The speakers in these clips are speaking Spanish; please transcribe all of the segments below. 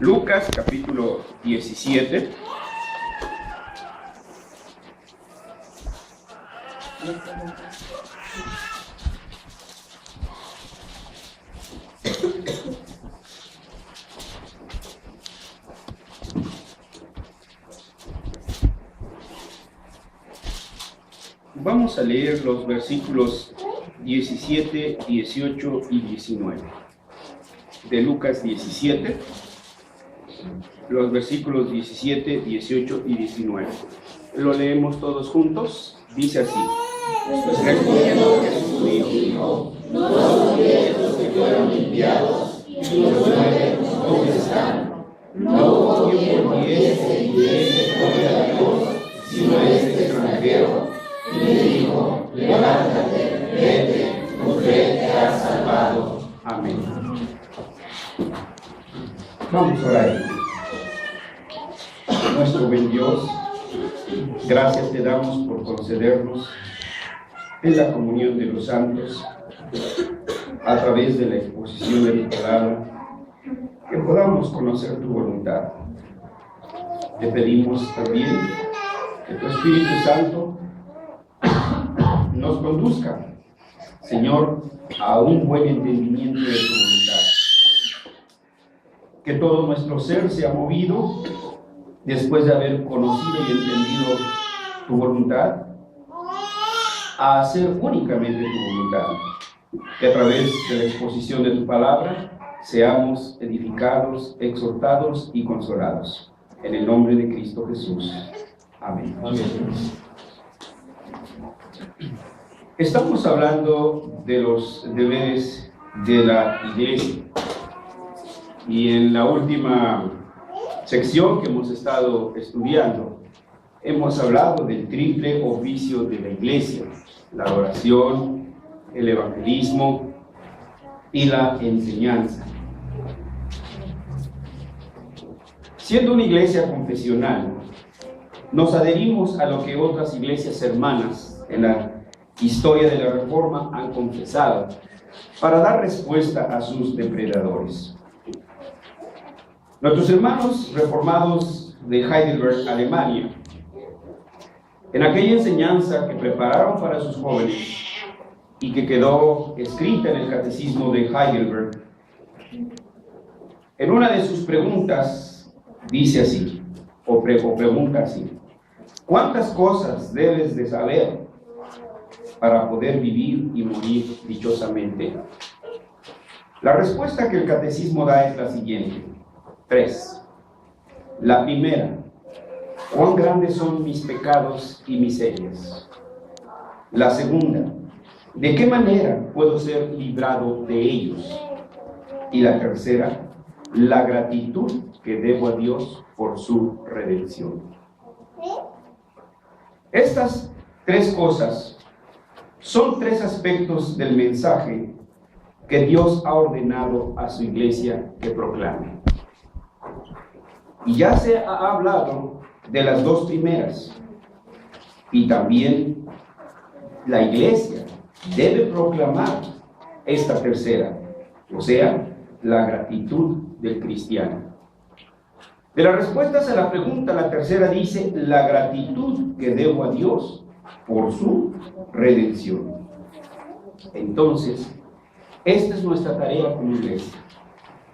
Lucas capítulo 17. Vamos a leer los versículos 17, 18 y 19 de Lucas 17, los versículos 17, 18 y 19. Lo leemos todos juntos. Dice así: respondiendo Jesús dijo: no son 10 los que fueron limpiados, y los 9 ¿dónde están? No hubo quien volviese y diese gloria a Dios, sino este extranjero. Y le dijo: levántate, vete, tu fe te ha salvado. Amén. Vamos a orar. Nuestro buen Dios, gracias te damos por concedernos en la comunión de los santos, a través de la exposición de tu palabra, que podamos conocer tu voluntad. Te pedimos también que tu Espíritu Santo nos conduzca, Señor, a un buen entendimiento de tu voluntad. Que todo nuestro ser sea movido, después de haber conocido y entendido tu voluntad, a hacer únicamente tu voluntad. Que a través de la exposición de tu palabra seamos edificados, exhortados y consolados. En el nombre de Cristo Jesús. Amén. Amén. Estamos hablando de los deberes de la iglesia. Y en la última sección que hemos estado estudiando, hemos hablado del triple oficio de la iglesia: la adoración, el evangelismo y la enseñanza. Siendo una iglesia confesional, nos adherimos a lo que otras iglesias hermanas en la historia de la Reforma han confesado para dar respuesta a sus depredadores. Nuestros hermanos reformados de Heidelberg, Alemania, en aquella enseñanza que prepararon para sus jóvenes y que quedó escrita en el Catecismo de Heidelberg, en una de sus preguntas dice así, o pregunta así: ¿cuántas cosas debes de saber para poder vivir y morir dichosamente? La respuesta que el Catecismo da es la siguiente: 3. La primera: ¿cuán grandes son mis pecados y miserias? La segunda: ¿de qué manera puedo ser librado de ellos? Y la tercera: la gratitud que debo a Dios por su redención. Estas 3 cosas son 3 aspectos del mensaje que Dios ha ordenado a su iglesia que proclame. Y ya se ha hablado de las 2 primeras, y también la iglesia debe proclamar esta tercera, o sea, la gratitud del cristiano. De las respuestas a la pregunta, la tercera dice: la gratitud que debo a Dios por su redención. Entonces, esta es nuestra tarea como iglesia.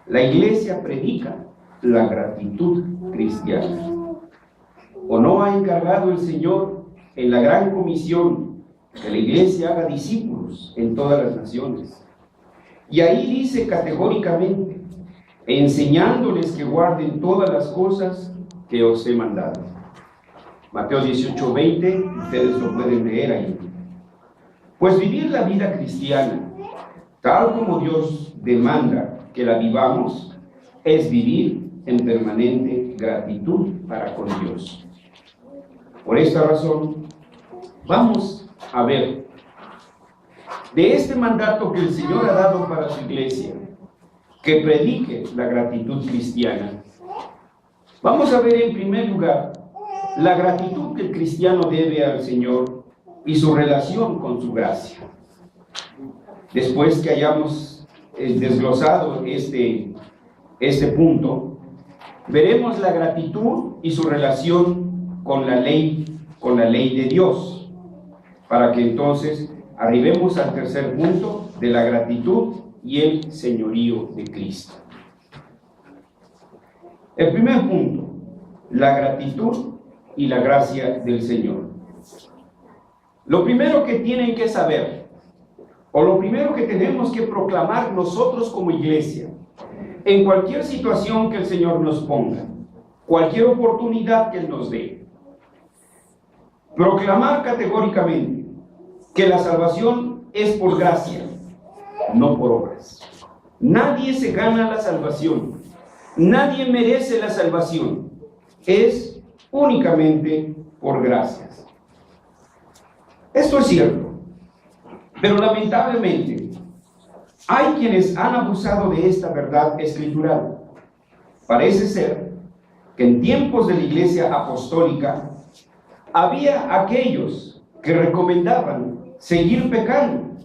La iglesia predica la gratitud cristiana. ¿O no ha encargado el Señor en la gran comisión que la iglesia haga discípulos en todas las naciones? Y ahí dice categóricamente: enseñándoles que guarden todas las cosas que os he mandado. Mateo 18:20, ustedes lo pueden leer ahí. Pues vivir la vida cristiana, tal como Dios demanda que la vivamos, es vivir en permanente gratitud para con Dios. Por esta razón, vamos a ver de este mandato que el Señor ha dado para su iglesia, que predique la gratitud cristiana. Vamos a ver en primer lugar la gratitud que el cristiano debe al Señor y su relación con su gracia. Después que hayamos desglosado este punto, veremos la gratitud y su relación con la ley de Dios, para que entonces arribemos al tercer punto de la gratitud y el señorío de Cristo. El primer punto, la gratitud y la gracia del Señor. Lo primero que tienen que saber, o lo primero que tenemos que proclamar nosotros como iglesia, en cualquier situación que el Señor nos ponga, cualquier oportunidad que Él nos dé, proclamar categóricamente que la salvación es por gracia, no por obras. Nadie se gana la salvación, nadie merece la salvación, es únicamente por gracias. Esto es cierto, pero lamentablemente hay quienes han abusado de esta verdad escritural. Parece ser que en tiempos de la Iglesia apostólica había aquellos que recomendaban seguir pecando,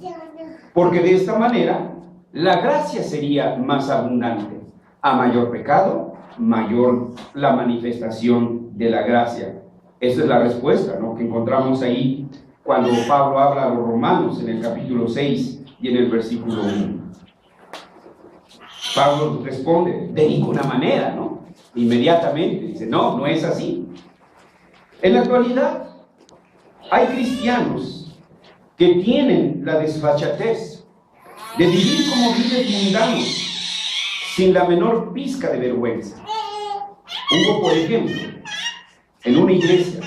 porque de esta manera la gracia sería más abundante. A mayor pecado, mayor la manifestación de la gracia. Esa es la respuesta, ¿no?, que encontramos ahí cuando Pablo habla a los romanos en el capítulo 6 y en el versículo 1. Pablo responde, de ninguna manera, ¿no? Inmediatamente dice, no, no es así. En la actualidad hay cristianos que tienen la desfachatez de vivir como viven mundanos, sin la menor pizca de vergüenza. Hubo, por ejemplo, en una iglesia,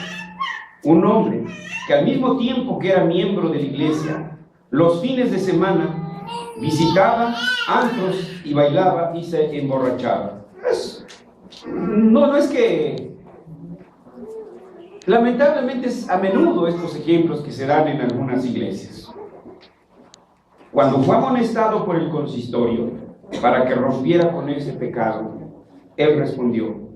un hombre que al mismo tiempo que era miembro de la iglesia, los fines de semana visitaba antros y bailaba y se emborrachaba. No es que... Lamentablemente es a menudo estos ejemplos que se dan en algunas iglesias. Cuando fue amonestado por el consistorio para que rompiera con ese pecado, él respondió,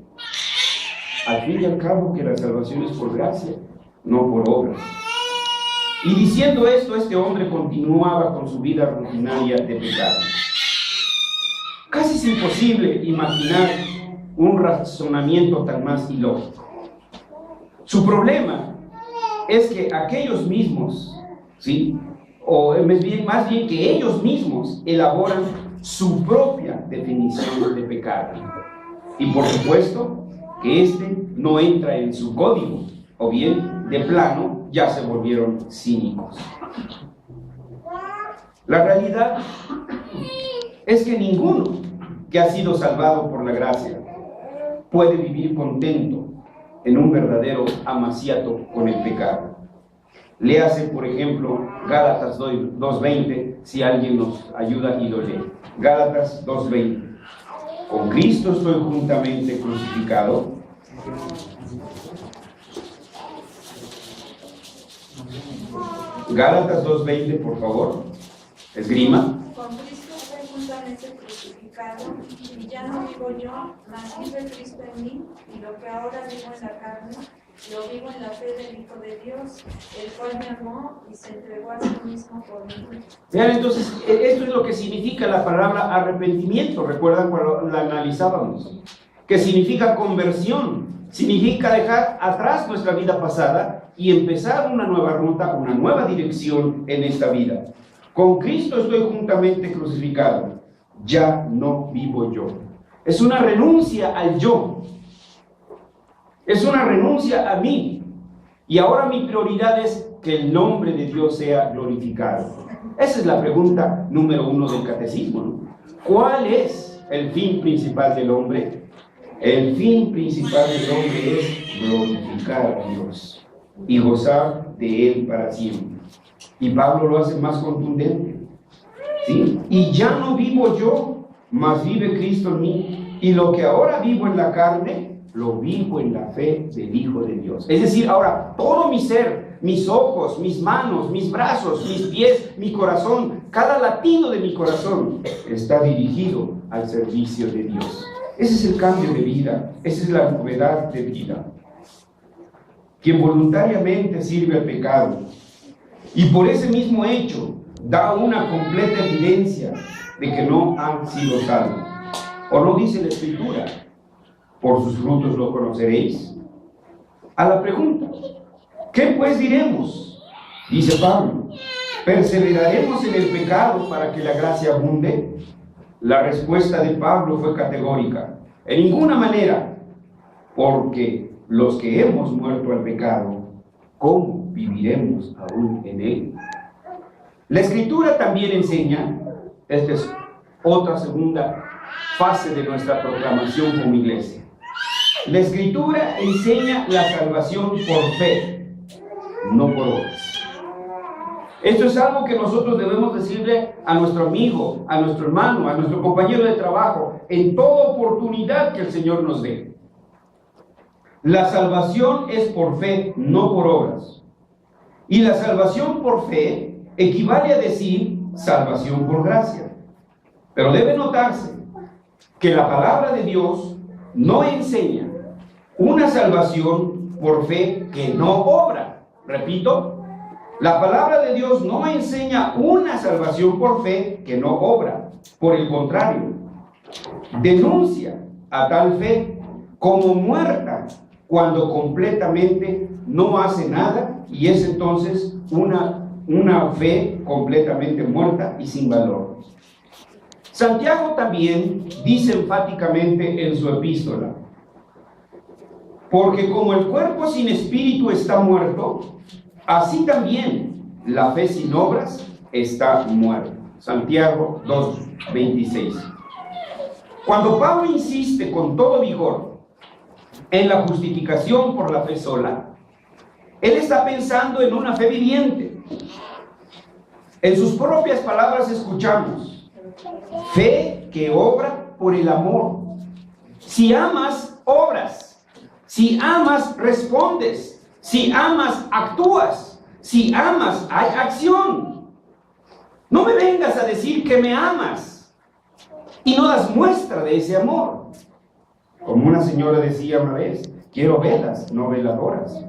al fin y al cabo que la salvación es por gracia, no por obras. Y diciendo esto, este hombre continuaba con su vida rutinaria de pecado. Casi es imposible imaginar un razonamiento tan más ilógico. Su problema es que aquellos mismos, ¿sí?, o más bien que ellos mismos elaboran su propia definición de pecado. Y por supuesto que este no entra en su código, o bien de plano ya se volvieron cínicos. La realidad es que ninguno que ha sido salvado por la gracia puede vivir contento en un verdadero amaciato con el pecado. Léase, por ejemplo, Gálatas 2:20, si alguien nos ayuda y lo lee. Gálatas 2:20. Con Cristo estoy juntamente crucificado. Gálatas 2:20, por favor. Esgrima. Con Cristo estoy juntamente crucificado, y ya no vivo yo, mas vive Cristo en mí, y lo que ahora vivo en la carne, lo vivo en la fe del Hijo de Dios, el cual me amó y se entregó a sí mismo por mí. Vean, entonces, esto es lo que significa la palabra arrepentimiento. ¿Recuerdan cuando la analizábamos? Que significa conversión, significa dejar atrás nuestra vida pasada y empezar una nueva ruta, una nueva dirección en esta vida. Con Cristo estoy juntamente crucificado, ya no vivo yo. Es una renuncia al yo, es una renuncia a mí, y ahora mi prioridad es que el nombre de Dios sea glorificado. Esa es la pregunta número 1 del catecismo, ¿no? ¿Cuál es el fin principal del hombre? El fin principal del hombre es glorificar a Dios y gozar de Él para siempre. Y Pablo lo hace más contundente, ¿sí? Y ya no vivo yo, mas vive Cristo en mí, y lo que ahora vivo en la carne, lo vivo en la fe del Hijo de Dios. Es decir, ahora todo mi ser, mis ojos, mis manos, mis brazos, mis pies, mi corazón, cada latido de mi corazón está dirigido al servicio de Dios. Ese es el cambio de vida, esa es la novedad de vida. Quien voluntariamente sirve al pecado y por ese mismo hecho da una completa evidencia de que no han sido salvos. ¿O no dice la Escritura por sus frutos lo conoceréis. A la pregunta, ¿qué pues diremos? Dice Pablo, ¿perseveraremos en el pecado para que la gracia abunde? La respuesta de Pablo fue categórica: en ninguna manera, porque los que hemos muerto al pecado, ¿cómo viviremos aún en él? La Escritura también enseña, esta es otra segunda fase de nuestra proclamación como iglesia. La Escritura enseña la salvación por fe, no por obras. Esto es algo que nosotros debemos decirle a nuestro amigo, a nuestro hermano, a nuestro compañero de trabajo, en toda oportunidad que el Señor nos dé. La salvación es por fe, no por obras. Y la salvación por fe equivale a decir salvación por gracia. Pero debe notarse que la palabra de Dios no enseña una salvación por fe que no obra. Repito, la palabra de Dios no enseña una salvación por fe que no obra. Por el contrario, denuncia a tal fe como muerta cuando completamente no hace nada, y es entonces una fe completamente muerta y sin valor. Santiago también dice enfáticamente en su epístola: porque como el cuerpo sin espíritu está muerto, así también la fe sin obras está muerta. Santiago 2:26. Cuando Pablo insiste con todo vigor en la justificación por la fe sola, él está pensando en una fe viviente. En sus propias palabras escuchamos: fe que obra por el amor. Si amas, obras. Si amas, respondes. Si amas, actúas. Si amas, hay acción. No me vengas a decir que me amas y no das muestra de ese amor. Como una señora decía una vez: quiero velas, no veladoras.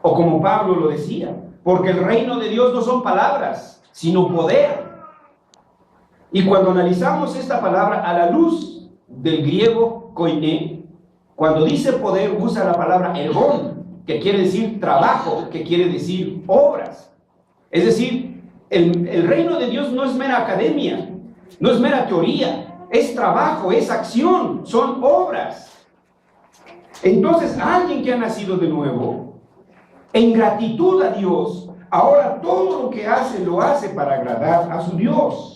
O como Pablo lo decía: porque el reino de Dios no son palabras, sino poder. Y cuando analizamos esta palabra a la luz del griego koiné, cuando dice poder usa la palabra ergon, que quiere decir trabajo, que quiere decir obras. Es decir, el reino de Dios no es mera academia, no es mera teoría, es trabajo, es acción, son obras. Entonces, alguien que ha nacido de nuevo, en gratitud a Dios, ahora todo lo que hace, lo hace para agradar a su Dios.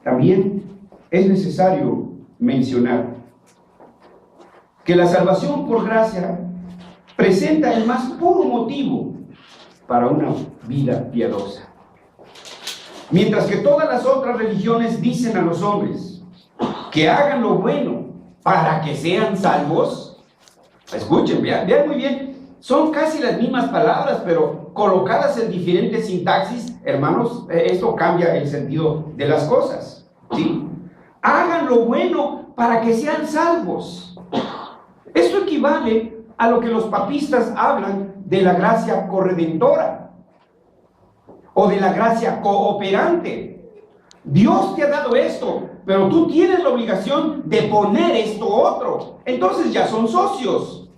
También es necesario mencionar que la salvación por gracia presenta el más puro motivo para una vida piadosa. Mientras que todas las otras religiones dicen a los hombres que hagan lo bueno para que sean salvos, escuchen, vean muy bien, son casi las mismas palabras, pero colocadas en diferentes sintaxis, hermanos, esto cambia el sentido de las cosas. ¿Sí? Hagan lo bueno para que sean salvos. Esto equivale a lo que los papistas hablan de la gracia corredentora o de la gracia cooperante. Dios te ha dado esto, pero tú tienes la obligación de poner esto otro. Entonces ya son socios.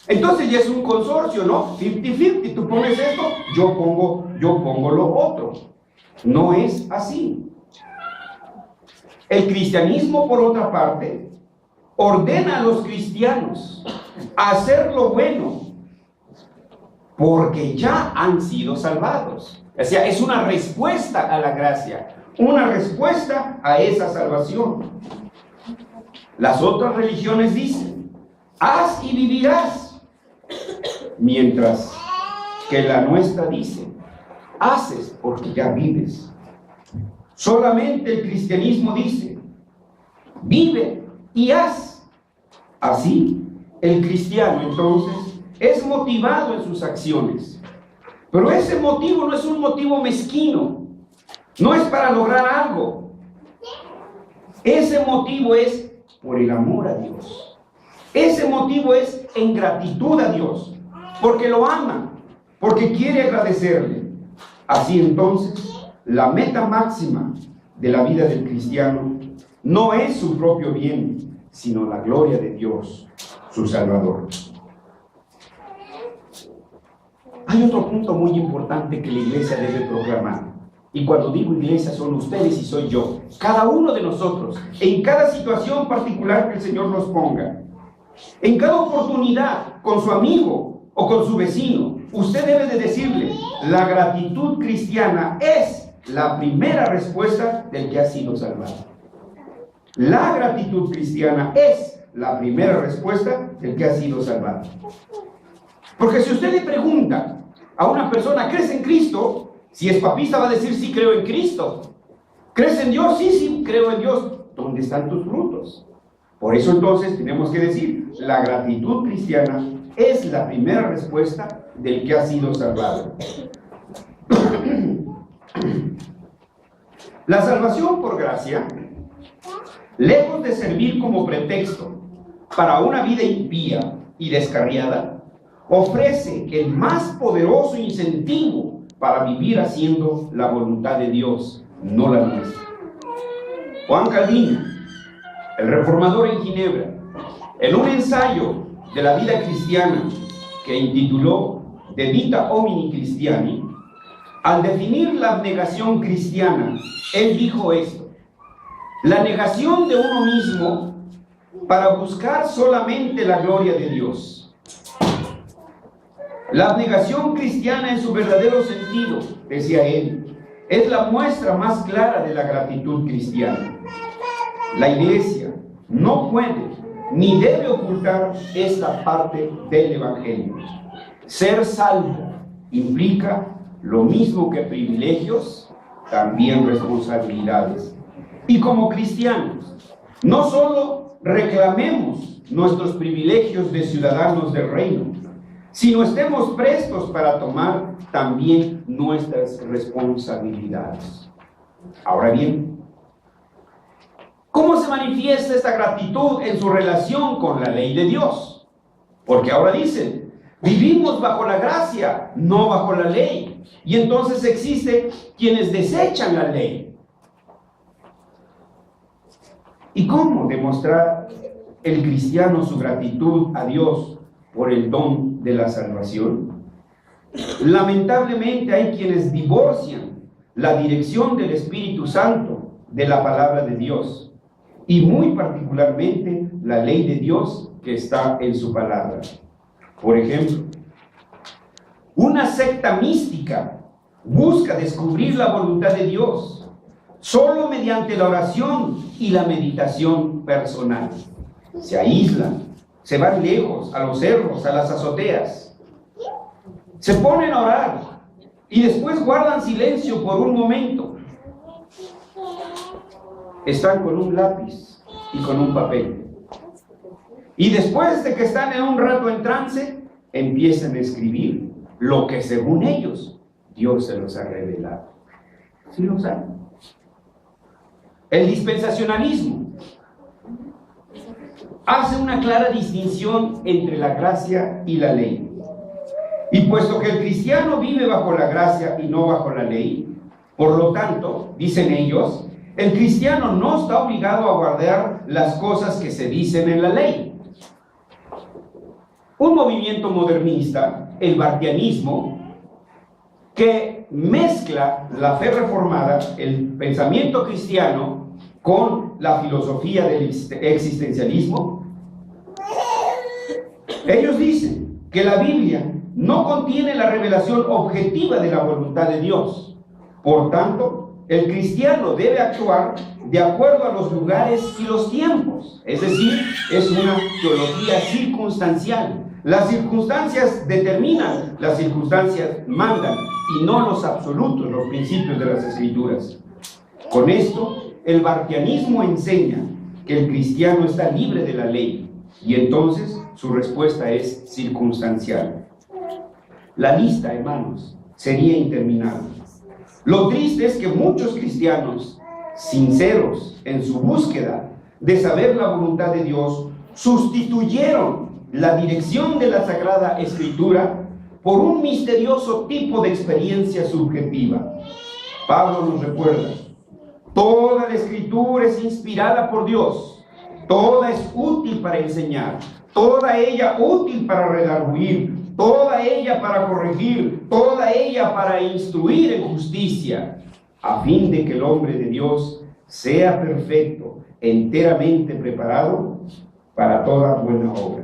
Entonces ya es un consorcio, ¿no? 50-50. Tú pones esto, yo pongo lo otro. No es así. El cristianismo, por otra parte, ordena a los cristianos a hacer lo bueno porque ya han sido salvados. O sea, es una respuesta a la gracia, una respuesta a esa salvación. Las otras religiones dicen: haz y vivirás, mientras que la nuestra dice: haces porque ya vives. Solamente el cristianismo dice: vive y haz. Así, el cristiano entonces es motivado en sus acciones. Pero ese motivo no es un motivo mezquino, no es para lograr algo. Ese motivo es por el amor a Dios. Ese motivo es en gratitud a Dios, porque lo ama, porque quiere agradecerle. Así entonces, la meta máxima de la vida del cristiano no es su propio bien, sino la gloria de Dios, su Salvador. Hay otro punto muy importante que la iglesia debe proclamar. Y cuando digo iglesia, son ustedes y soy yo. Cada uno de nosotros, en cada situación particular que el Señor nos ponga. En cada oportunidad, con su amigo o con su vecino, usted debe de decirle: la gratitud cristiana es la primera respuesta del que ha sido salvado. La gratitud cristiana es la primera respuesta del que ha sido salvado. Porque si usted le pregunta a una persona: ¿crees en Cristo? Si es papista va a decir: sí, creo en Cristo. ¿Crees en Dios? Sí, sí, creo en Dios. ¿Dónde están tus frutos? Por eso entonces tenemos que decir: la gratitud cristiana es la primera respuesta del que ha sido salvado. La salvación por gracia, lejos de servir como pretexto para una vida impía y descarriada, ofrece el más poderoso incentivo para vivir haciendo la voluntad de Dios, no la nuestra. Juan Calvino, el reformador en Ginebra, en un ensayo de la vida cristiana que intituló De Vita Homini Christiani, al definir la abnegación cristiana, él dijo esto: la negación de uno mismo para buscar solamente la gloria de Dios. La abnegación cristiana en su verdadero sentido, decía él, es la muestra más clara de la gratitud cristiana. La iglesia no puede ni debe ocultar esta parte del evangelio. Ser salvo implica lo mismo que privilegios, también responsabilidades. Y como cristianos, no solo reclamemos nuestros privilegios de ciudadanos del reino, sino estemos prestos para tomar también nuestras responsabilidades. Ahora bien, ¿cómo se manifiesta esta gratitud en su relación con la ley de Dios? Porque ahora dicen: vivimos bajo la gracia, no bajo la ley. Y entonces existen quienes desechan la ley. ¿Y cómo demostrar el cristiano su gratitud a Dios por el don de la salvación? Lamentablemente hay quienes divorcian la dirección del Espíritu Santo de la palabra de Dios, y muy particularmente la ley de Dios que está en su palabra. Por ejemplo, una secta mística busca descubrir la voluntad de Dios solo mediante la oración y la meditación personal. Se aíslan, se van lejos, a los cerros, a las azoteas. Se ponen a orar y después guardan silencio por un momento. Están con un lápiz y con un papel. Y después de que están en un rato en trance, empiezan a escribir lo que según ellos Dios se los ha revelado. ¿Sí lo saben? El dispensacionalismo hace una clara distinción entre la gracia y la ley. Y puesto que el cristiano vive bajo la gracia y no bajo la ley, por lo tanto, dicen ellos, el cristiano no está obligado a guardar las cosas que se dicen en la ley. Un movimiento modernista, el bartianismo, que mezcla la fe reformada, el pensamiento cristiano, con la filosofía del existencialismo. Ellos dicen que la Biblia no contiene la revelación objetiva de la voluntad de Dios. Por tanto, el cristiano debe actuar de acuerdo a los lugares y los tiempos. Es decir, es una teología circunstancial. Las circunstancias determinan, las circunstancias mandan, y no los absolutos, los principios de las Escrituras. Con esto, el bartianismo enseña que el cristiano está libre de la ley, y entonces su respuesta es circunstancial. La lista, hermanos, sería interminable. Lo triste es que muchos cristianos, sinceros en su búsqueda de saber la voluntad de Dios, sustituyeron la dirección de la Sagrada Escritura por un misterioso tipo de experiencia subjetiva. Pablo nos recuerda: toda la Escritura es inspirada por Dios, toda es útil para enseñar, toda ella útil para redarguir, toda ella para corregir, toda ella para instruir en justicia, a fin de que el hombre de Dios sea perfecto, enteramente preparado para toda buena obra.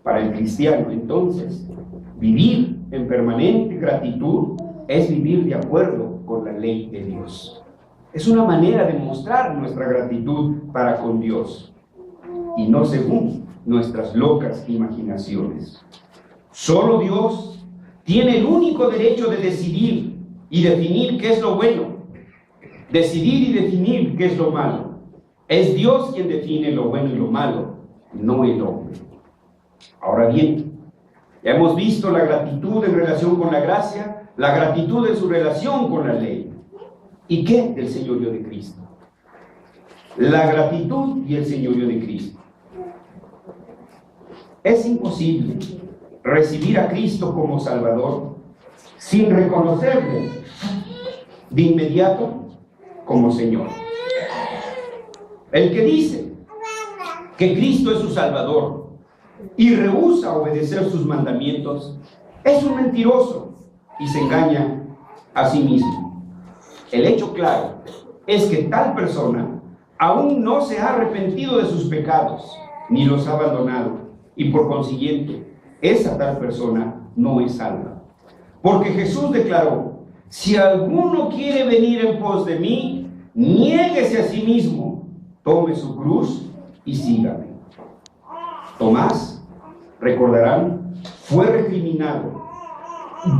Para el cristiano, entonces, vivir en permanente gratitud es vivir de acuerdo con la ley de Dios. Es una manera de mostrar nuestra gratitud para con Dios, y no según nuestras locas imaginaciones. Solo Dios tiene el único derecho de decidir y definir qué es lo bueno, decidir y definir qué es lo malo. Es Dios quien define lo bueno y lo malo, no el hombre. Ahora bien, ya hemos visto la gratitud en relación con la gracia, la gratitud en su relación con la ley. ¿Y qué del señorío de Cristo? La gratitud y el señorío de Cristo. Es imposible recibir a Cristo como Salvador sin reconocerle de inmediato como Señor. El que dice que Cristo es su Salvador y rehúsa obedecer sus mandamientos es un mentiroso y se engaña a sí mismo. El hecho claro es que tal persona aún no se ha arrepentido de sus pecados ni los ha abandonado, y por consiguiente esa tal persona no es salva. Porque Jesús declaró: si alguno quiere venir en pos de mí, niéguese a sí mismo, tome su cruz y sígame. Tomás, recordarán, fue recriminado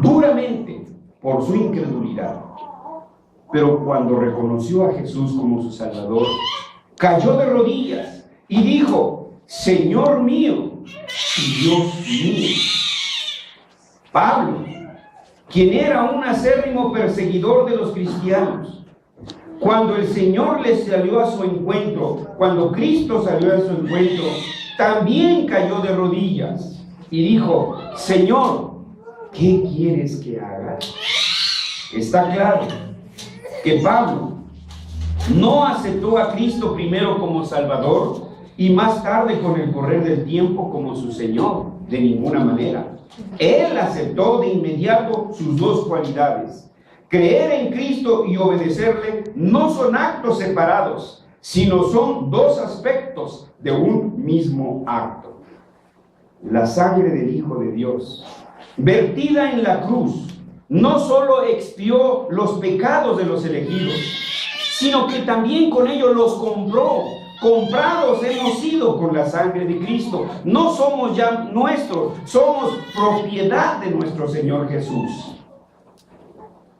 duramente por su incredulidad, pero cuando reconoció a Jesús como su Salvador, cayó de rodillas y dijo: Señor mío y Dios mío. Pablo, quien era un acérrimo perseguidor de los cristianos, cuando el Señor les salió a su encuentro, cuando Cristo salió a su encuentro, también cayó de rodillas y dijo: Señor, ¿qué quieres que haga? Está claro que Pablo no aceptó a Cristo primero como Salvador y más tarde, con el correr del tiempo, como su Señor. De ninguna manera. Él aceptó de inmediato sus dos cualidades. Creer en Cristo y obedecerle no son actos separados, sino son dos aspectos de un mismo acto. La sangre del Hijo de Dios, vertida en la cruz, no solo expió los pecados de los elegidos, sino que también con ello los compró. Comprados hemos sido con la sangre de Cristo. No somos ya nuestros, somos propiedad de nuestro Señor Jesús.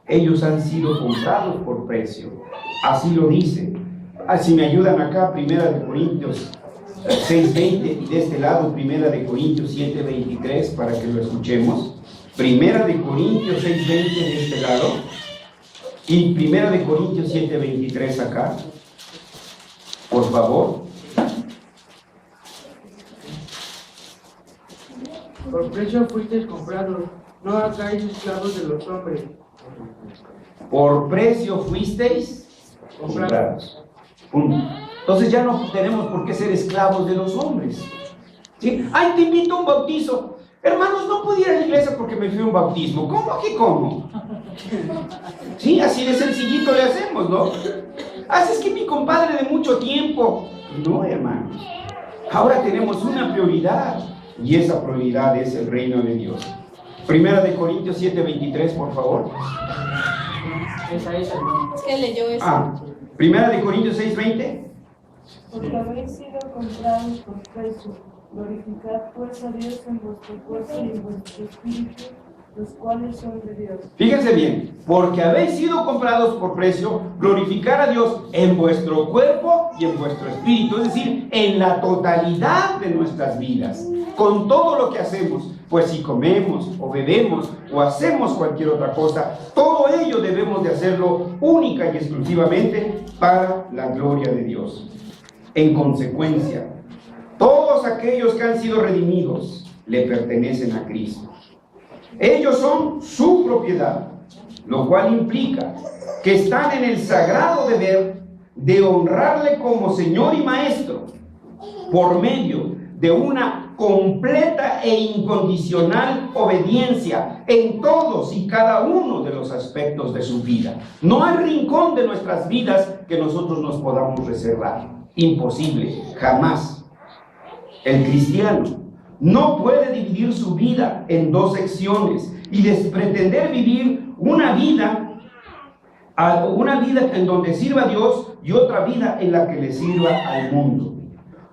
Ellos han sido comprados por precio. Así lo dice. Si me ayudan acá, 1 Corintios 6:20, y de este lado 1 Corintios 7:23, para que lo escuchemos. 1 Corintios 6:20 de este lado y 1 Corintios 7:23 acá. Por favor. Por precio fuisteis comprados, no hagáis esclavos de los hombres. Por precio fuisteis comprados. Punto. Entonces ya no tenemos por qué ser esclavos de los hombres. ¿Sí? Ay, te invito a un bautizo. Hermanos, no puedo ir a la iglesia porque me fui a un bautismo. ¿Cómo que cómo? Sí, así de sencillito le hacemos, ¿no? Es que mi compadre de mucho tiempo. No, hermanos. Ahora tenemos una prioridad, y esa prioridad es el reino de Dios. 1 Corintios 7:23, por favor. Esa es, hermano. Es que leyó eso. 1 Corintios 6:20. Porque habéis sido comprados por precio. Glorificad pues a Dios en vuestro cuerpo y en vuestro espíritu, los cuales son de Dios. Fíjense bien, porque habéis sido comprados por precio, glorificar a Dios en vuestro cuerpo y en vuestro espíritu, es decir, en la totalidad de nuestras vidas, con todo lo que hacemos. Pues si comemos o bebemos o hacemos cualquier otra cosa, todo ello debemos de hacerlo única y exclusivamente para la gloria de Dios. En consecuencia, todos aquellos que han sido redimidos le pertenecen a Cristo. Ellos son su propiedad, lo cual implica que están en el sagrado deber de honrarle como Señor y Maestro por medio de una completa e incondicional obediencia en todos y cada uno de los aspectos de su vida. No hay rincón de nuestras vidas que nosotros nos podamos reservar. Imposible, jamás. El cristiano no puede dividir su vida en dos secciones y pretender vivir una vida en donde sirva a Dios y otra vida en la que le sirva al mundo.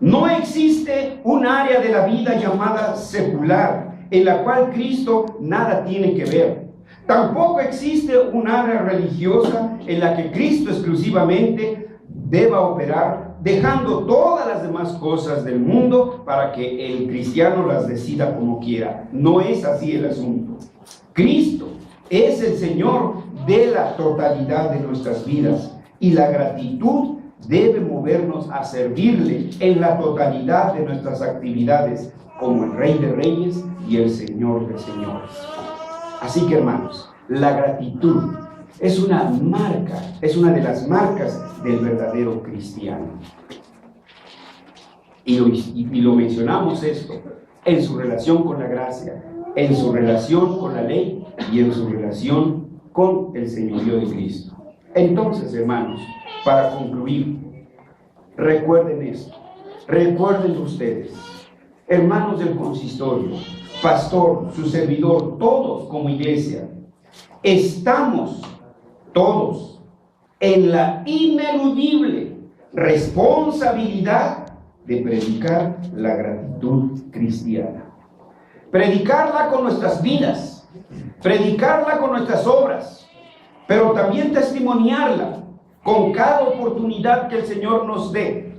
No existe un área de la vida llamada secular en la cual Cristo nada tiene que ver. Tampoco existe un área religiosa en la que Cristo exclusivamente deba operar, dejando todas las demás cosas del mundo para que el cristiano las decida como quiera. No es así el asunto. Cristo es el Señor de la totalidad de nuestras vidas y la gratitud debe movernos a servirle en la totalidad de nuestras actividades como el Rey de Reyes y el Señor de Señores. Así que, hermanos, la gratitud es una marca, es una de las marcas del verdadero cristiano. Y lo mencionamos esto en su relación con la gracia, en su relación con la ley y en su relación con el señorío de Cristo. Entonces, hermanos, para concluir, recuerden esto, recuerden ustedes, hermanos del consistorio, pastor, su servidor, todos como iglesia, estamos todos en la ineludible responsabilidad de predicar la gratitud cristiana. Predicarla con nuestras vidas, predicarla con nuestras obras, pero también testimoniarla con cada oportunidad que el Señor nos dé,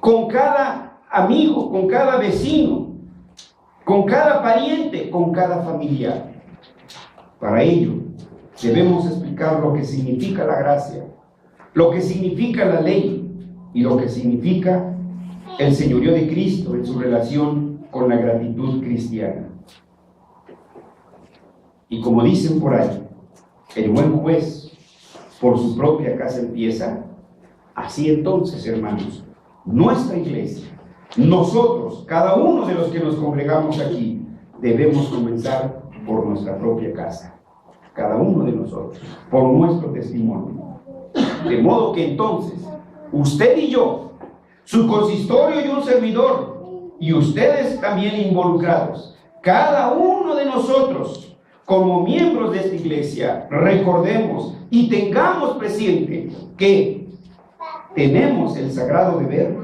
con cada amigo, con cada vecino, con cada pariente, con cada familiar. Para ello, debemos explicar lo que significa la gracia, lo que significa la ley y lo que significa el señorío de Cristo en su relación con la gratitud cristiana. Y como dicen por ahí, el buen juez por su propia casa empieza. Así entonces, hermanos, nuestra iglesia, nosotros, cada uno de los que nos congregamos aquí, debemos comenzar por nuestra propia casa. Cada uno de nosotros, por nuestro testimonio. De modo que entonces, usted y yo, su consistorio y un servidor, y ustedes también involucrados, cada uno de nosotros, como miembros de esta iglesia, recordemos y tengamos presente que tenemos el sagrado deber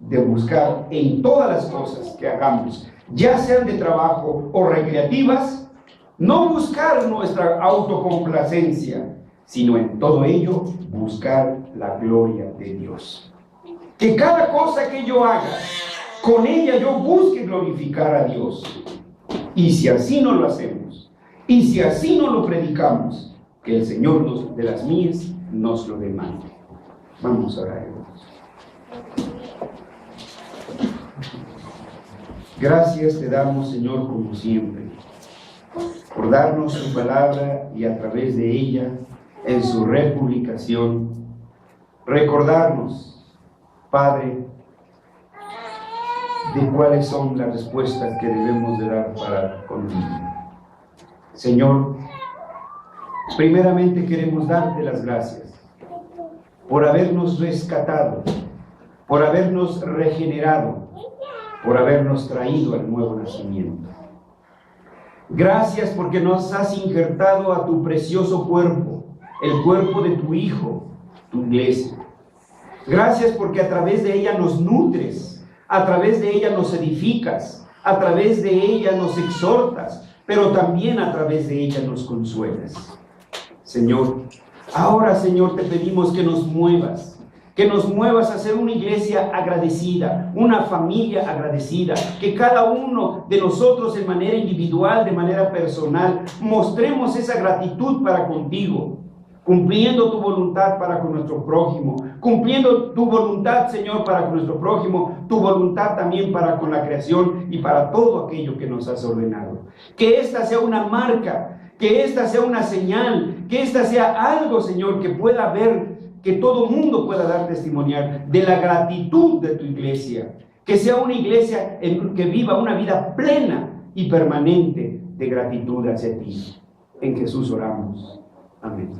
de buscar en todas las cosas que hagamos, ya sean de trabajo o recreativas, no buscar nuestra autocomplacencia, sino en todo ello buscar la gloria de Dios. Que cada cosa que yo haga, con ella yo busque glorificar a Dios. Y si así no lo hacemos, y si así no lo predicamos, que el Señor de las mías nos lo demande. Vamos a orar, hermanos. Gracias te damos, Señor, como siempre, por darnos su palabra y a través de ella, en su republicación, recordarnos, Padre, de cuáles son las respuestas que debemos de dar para contigo. Señor, primeramente queremos darte las gracias por habernos rescatado, por habernos regenerado, por habernos traído al nuevo nacimiento. Gracias porque nos has injertado a tu precioso cuerpo, el cuerpo de tu Hijo, tu iglesia. Gracias porque a través de ella nos nutres, a través de ella nos edificas, a través de ella nos exhortas, pero también a través de ella nos consuelas. Señor, ahora, Señor, te pedimos que nos muevas a ser una iglesia agradecida, una familia agradecida, que cada uno de nosotros de manera individual, de manera personal, mostremos esa gratitud para contigo, cumpliendo tu voluntad para con nuestro prójimo, cumpliendo tu voluntad, Señor, para con nuestro prójimo, tu voluntad también para con la creación y para todo aquello que nos has ordenado. Que esta sea una marca, que esta sea una señal, que esta sea algo, Señor, que pueda ver, que todo mundo pueda dar testimonial de la gratitud de tu iglesia. Que sea una iglesia que viva una vida plena y permanente de gratitud hacia ti. En Jesús oramos. Amén.